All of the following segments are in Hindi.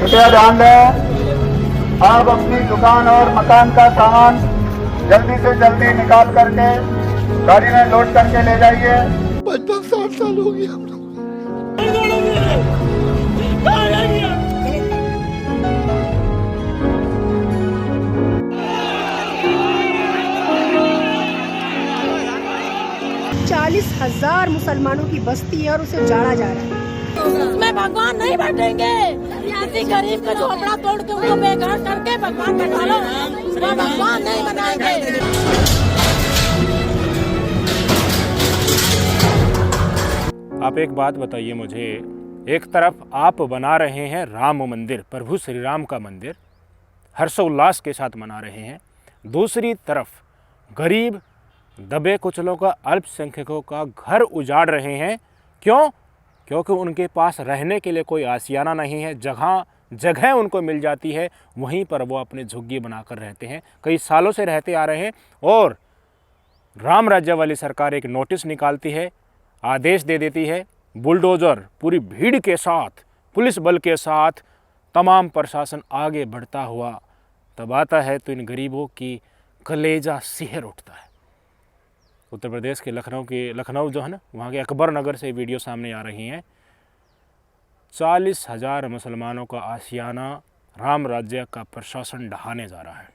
कृपया ध्यान दें, आप अपनी दुकान और मकान का सामान जल्दी से जल्दी निकाल करके गाड़ी में लोड करके ले जाइए। 50-60 साल हो गए हम लोग। चालीस 40,000 मुसलमानों की बस्ती है और उसे जाड़ा जा रहा है। उसमें भगवान नहीं बैठेंगे। ऐसी गरीब का झोपड़ा तोड़ के उनको बेघर करके भगवान बैठा लो, उसमें भगवान नहीं बनाएंगे। आप एक बात बताइए मुझे, एक तरफ आप बना रहे हैं राम मंदिर, प्रभु श्री राम का मंदिर, हर्षोल्लास के साथ मना रहे हैं, दूसरी तरफ गरीब दबे कुचलों का, अल्पसंख्यकों का घर उजाड़ रहे हैं। क्यों? क्योंकि उनके पास रहने के लिए कोई आशियाना नहीं है, जगह उनको मिल जाती है, वहीं पर वो अपने झुग्गी बनाकर रहते हैं, कई सालों से रहते आ रहे हैं। और राम राज्य वाली सरकार एक नोटिस निकालती है, आदेश दे देती है, बुलडोज़र पूरी भीड़ के साथ, पुलिस बल के साथ तमाम प्रशासन आगे बढ़ता हुआ तब आता है तो इन गरीबों की कलेजा सिहर उठता है। उत्तर प्रदेश के लखनऊ जो है ना, वहाँ के अकबर नगर से वीडियो सामने आ रही हैं। 40,000 मुसलमानों का आशियाना राम राज्य का प्रशासन ढहाने जा रहा है,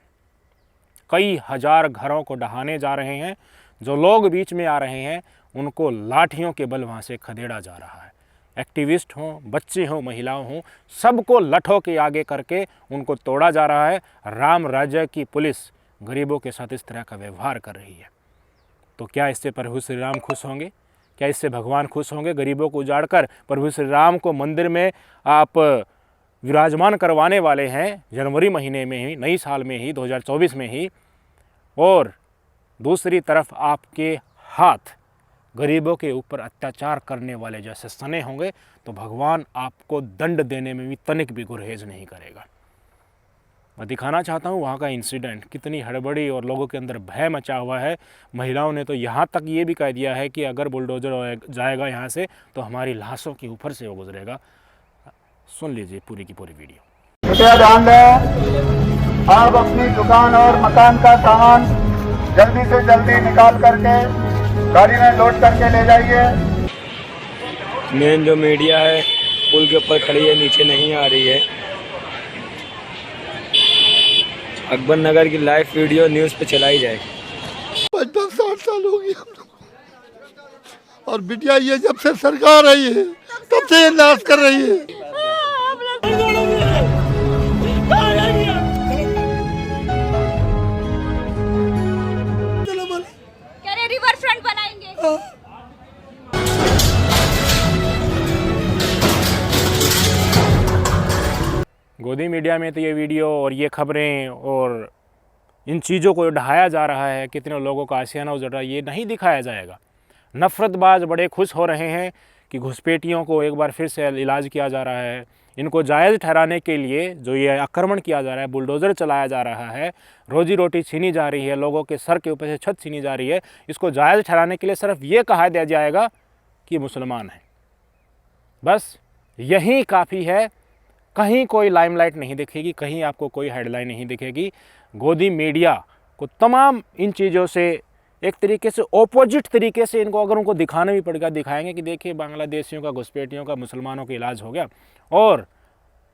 कई हजार घरों को ढहाने जा रहे हैं। जो लोग बीच में आ रहे हैं उनको लाठियों के बल वहाँ से खदेड़ा जा रहा है। एक्टिविस्ट हों, बच्चे हों, महिलाओं हों, सबको लठों के आगे करके उनको तोड़ा जा रहा है। राम राज्य की पुलिस गरीबों के साथ इस तरह का व्यवहार कर रही है। तो क्या इससे प्रभु श्री राम खुश होंगे? क्या इससे भगवान खुश होंगे? गरीबों को उजाड़ कर प्रभु श्री राम को मंदिर में आप विराजमान करवाने वाले हैं जनवरी महीने में ही, नई साल में ही, 2024 में ही, और दूसरी तरफ आपके हाथ गरीबों के ऊपर अत्याचार करने वाले जैसे सने होंगे तो भगवान आपको दंड देने में भी तनिक भी गुरेज नहीं करेगा। मैं दिखाना चाहता हूँ वहाँ का इंसिडेंट, कितनी हड़बड़ी और लोगों के अंदर भय मचा हुआ है। महिलाओं ने तो यहाँ तक ये भी कह दिया है कि अगर बुलडोजर जाएगा यहाँ से तो हमारी लाशों के ऊपर से वो गुजरेगा। सुन लीजिए पूरी की पूरी वीडियो। कृपया ध्यान दें, आप अपनी दुकान और मकान का सामान जल्दी से जल्दी निकाल करके गाड़ी में लोड करके ले जाइए। मेन जो मीडिया है पुल के ऊपर खड़ी है, नीचे नहीं आ रही है। अकबर नगर की लाइव वीडियो न्यूज़ पे चलाई जाएगी। 50-60 साल हो गए हम लोग। और बिटिया ये जब से सरकार आई है तब से ये नाश कर रही है। रिवर फ्रंट बनाएंगे। गोदी मीडिया में तो ये वीडियो और ये खबरें और इन चीज़ों को ढहाया जा रहा है, कितने लोगों का आशियाना उजड़ रहा है, ये नहीं दिखाया जाएगा। नफ़रतबाज बड़े खुश हो रहे हैं कि घुसपैठियों को एक बार फिर से इलाज किया जा रहा है। इनको जायज़ ठहराने के लिए जो ये आक्रमण किया जा रहा है, बुलडोज़र चलाया जा रहा है, रोजी रोटी छीनी जा रही है, लोगों के सर के ऊपर से छत छीनी जा रही है, इसको जायज़ ठहराने के लिए सिर्फ ये कहा दिया जाएगा कि मुसलमान हैं। बस यही काफ़ी है। कहीं कोई लाइमलाइट नहीं दिखेगी, कहीं आपको कोई हेडलाइन नहीं दिखेगी। गोदी मीडिया को तमाम इन चीज़ों से एक तरीके से ऑपोजिट तरीके से इनको अगर उनको दिखाना भी पड़ेगा, दिखाएंगे कि देखिए बांग्लादेशियों का, घुसपैठियों का, मुसलमानों का इलाज हो गया। और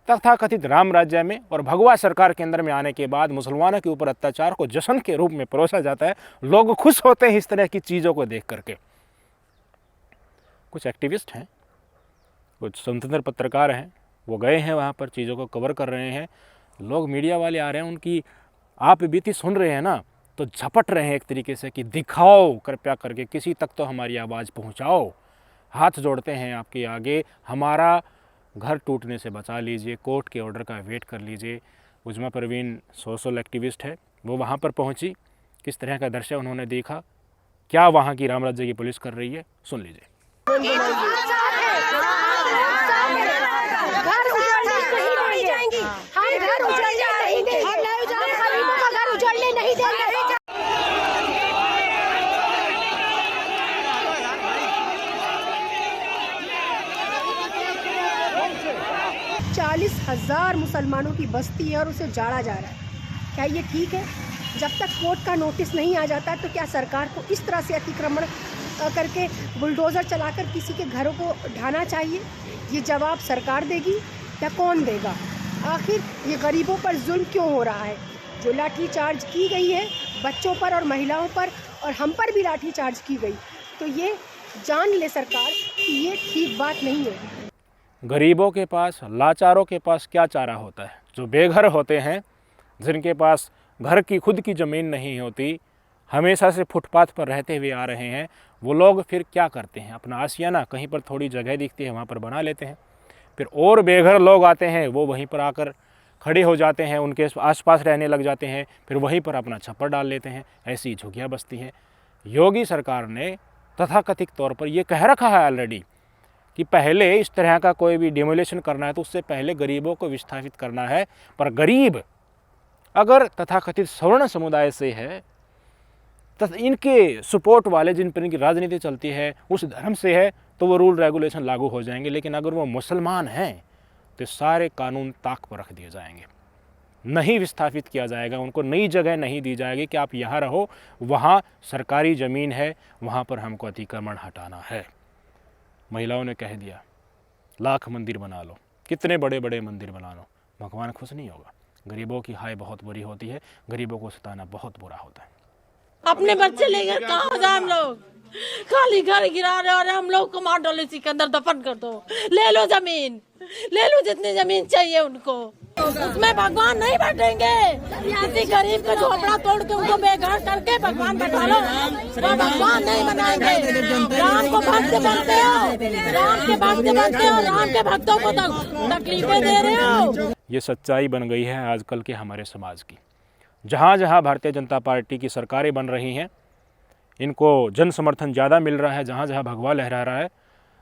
तथाकथित राम राज्य में और भगवा सरकार के अंदर में आने के बाद मुसलमानों के ऊपर अत्याचार को जश्न के रूप में परोसा जाता है। लोग खुश होते हैं इस तरह की चीज़ों को देख करके। कुछ एक्टिविस्ट हैं, कुछ स्वतंत्र पत्रकार हैं, वो गए हैं वहाँ पर, चीज़ों को कवर कर रहे हैं। लोग मीडिया वाले आ रहे हैं, उनकी आप बीती सुन रहे हैं ना, तो झपट रहे हैं एक तरीके से कि दिखाओ कृपया करके, किसी तक तो हमारी आवाज़ पहुँचाओ। हाथ जोड़ते हैं आपके आगे, हमारा घर टूटने से बचा लीजिए, कोर्ट के ऑर्डर का वेट कर लीजिए। उजमा परवीन सोशल एक्टिविस्ट है, वो वहाँ पर पहुँची, किस तरह का दृश्य उन्होंने देखा, क्या वहाँ की राम राज्य की पुलिस कर रही है, सुन लीजिए। नहीं देंगे। 40,000 1000 मुसलमानों की बस्ती है और उसे जाड़ा जा रहा है। क्या ये ठीक है? जब तक कोर्ट का नोटिस नहीं आ जाता तो क्या सरकार को इस तरह से अतिक्रमण करके बुलडोज़र चलाकर किसी के घरों को ढाना चाहिए? ये जवाब सरकार देगी या कौन देगा? आखिर ये गरीबों पर जुल्म क्यों हो रहा है? जो लाठी चार्ज की गई है बच्चों पर और महिलाओं पर, और हम पर भी लाठी चार्ज की गई, तो ये जान ले सरकार कि ये ठीक बात नहीं है। गरीबों के पास, लाचारों के पास क्या चारा होता है? जो बेघर होते हैं, जिनके पास घर की खुद की ज़मीन नहीं होती, हमेशा से फुटपाथ पर रहते हुए आ रहे हैं, वो लोग फिर क्या करते हैं? अपना आशियाना कहीं पर थोड़ी जगह दिखती है वहाँ पर बना लेते हैं। फिर और बेघर लोग आते हैं, वो वहीं पर आकर खड़े हो जाते हैं, उनके आसपास रहने लग जाते हैं, फिर वहीं पर अपना छप्पर डाल लेते हैं। ऐसी झुग्गियाँ बसती हैं। योगी सरकार ने तथाकथित तौर पर ये कह रखा है ऑलरेडी कि पहले इस तरह का कोई भी डिमोलेशन करना है तो उससे पहले गरीबों को विस्थापित करना है। पर गरीब अगर तथाकथित सवर्ण समुदाय से है, इनके सपोर्ट वाले जिन पर इनकी राजनीति चलती है, उस धर्म से है, तो वो रूल रेगुलेशन लागू हो जाएंगे। लेकिन अगर वो मुसलमान हैं तो सारे कानून ताक पर रख दिए जाएंगे, नहीं विस्थापित किया जाएगा, उनको नई जगह नहीं दी जाएगी कि आप यहाँ रहो, वहाँ सरकारी ज़मीन है, वहाँ पर हमको अतिक्रमण हटाना है। महिलाओं ने कह दिया लाख मंदिर बना लो, कितने बड़े बड़े मंदिर बना लो, भगवान खुश नहीं होगा। गरीबों की हाय बहुत बुरी होती है, गरीबों को सताना बहुत बुरा होता है। अपने बच्चे लेकर कहाँ जाए? हम लोग खाली घर गिरा रहे और हम लोग को मार डालो, इसी के अंदर दफन कर दो। ले लो जमीन, ले लो जितनी जमीन चाहिए उनको, उसमें भगवान नहीं बैठेंगे। किसी गरीब का झोपड़ा तोड़ के उनको बेघर करके भगवान बैठा लो, वो भगवान नहीं बनाएंगे। राम को भक्त बनते हो, राम के भक्त बनते हो, राम के भक्तों को तकलीफें दे रहे हो। ये सच्चाई बन गई है आजकल के हमारे समाज की। जहाँ जहाँ भारतीय जनता पार्टी की सरकारें बन रही हैं, इनको जन समर्थन ज़्यादा मिल रहा है, जहाँ जहाँ भगवा लहरा रहा है,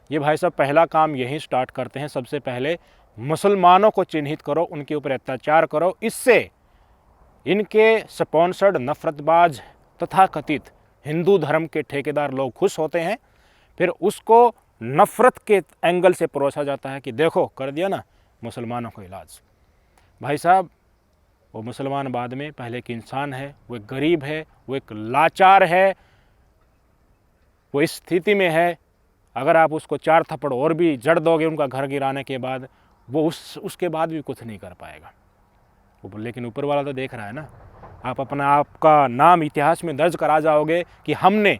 ये भाई साहब पहला काम यही स्टार्ट करते हैं। सबसे पहले मुसलमानों को चिन्हित करो, उनके ऊपर अत्याचार करो। इससे इनके स्पॉन्सर्ड नफरतबाज तथाकथित हिंदू धर्म के ठेकेदार लोग खुश होते हैं। फिर उसको नफ़रत के एंगल से परोसा जाता है कि देखो कर दिया ना मुसलमानों को इलाज। भाई साहब वो मुसलमान बाद में पहले एक इंसान है, वो एक गरीब है, वो एक लाचार है, वो इस स्थिति में है। अगर आप उसको 4 थप्पड़ और भी जड़ दोगे उनका घर गिराने के बाद, वो उसके बाद भी कुछ नहीं कर पाएगा। लेकिन ऊपर वाला तो देख रहा है ना। आप अपना आपका नाम इतिहास में दर्ज करा जाओगे कि हमने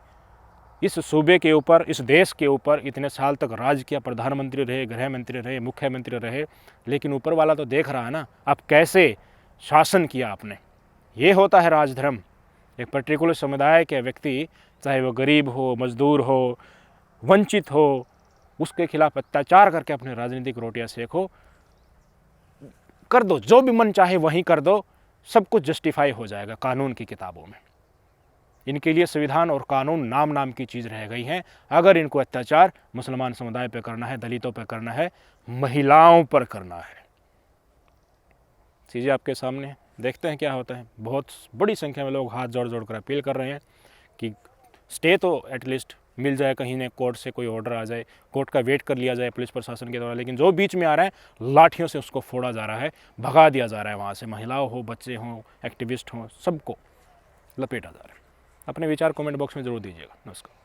इस सूबे के ऊपर, इस देश के ऊपर इतने साल तक राज किया, प्रधानमंत्री रहे, गृह मंत्री रहे, मुख्यमंत्री रहे। लेकिन ऊपर वाला तो देख रहा है ना आप कैसे शासन किया आपने। ये होता है राजधर्म। एक पर्टिकुलर समुदाय के व्यक्ति, चाहे वो गरीब हो, मजदूर हो, वंचित हो, उसके खिलाफ अत्याचार करके अपने राजनीतिक रोटियां सेको। कर दो, जो भी मन चाहे वहीं कर दो, सब कुछ जस्टिफाई हो जाएगा कानून की किताबों में। इनके लिए संविधान और कानून नाम नाम की चीज़ रह गई हैं। अगर इनको अत्याचार मुसलमान समुदाय पर करना है, दलितों पर करना है, महिलाओं पर करना है, चीज़ें आपके सामने हैं। देखते हैं क्या होता है। बहुत बड़ी संख्या में लोग हाथ जोड़ जोड़ कर अपील कर रहे हैं कि स्टे तो एटलीस्ट मिल जाए, कहीं ने कोर्ट से कोई ऑर्डर आ जाए, कोर्ट का वेट कर लिया जाए पुलिस प्रशासन के द्वारा। लेकिन जो बीच में आ रहा है, लाठियों से उसको फोड़ा जा रहा है, भगा दिया जा रहा है वहाँ से। महिलाओं हो, बच्चे हों, एक्टिविस्ट हों, सबको लपेटा जा रहा है। अपने विचार कमेंट बॉक्स में ज़रूर दीजिएगा। नमस्कार।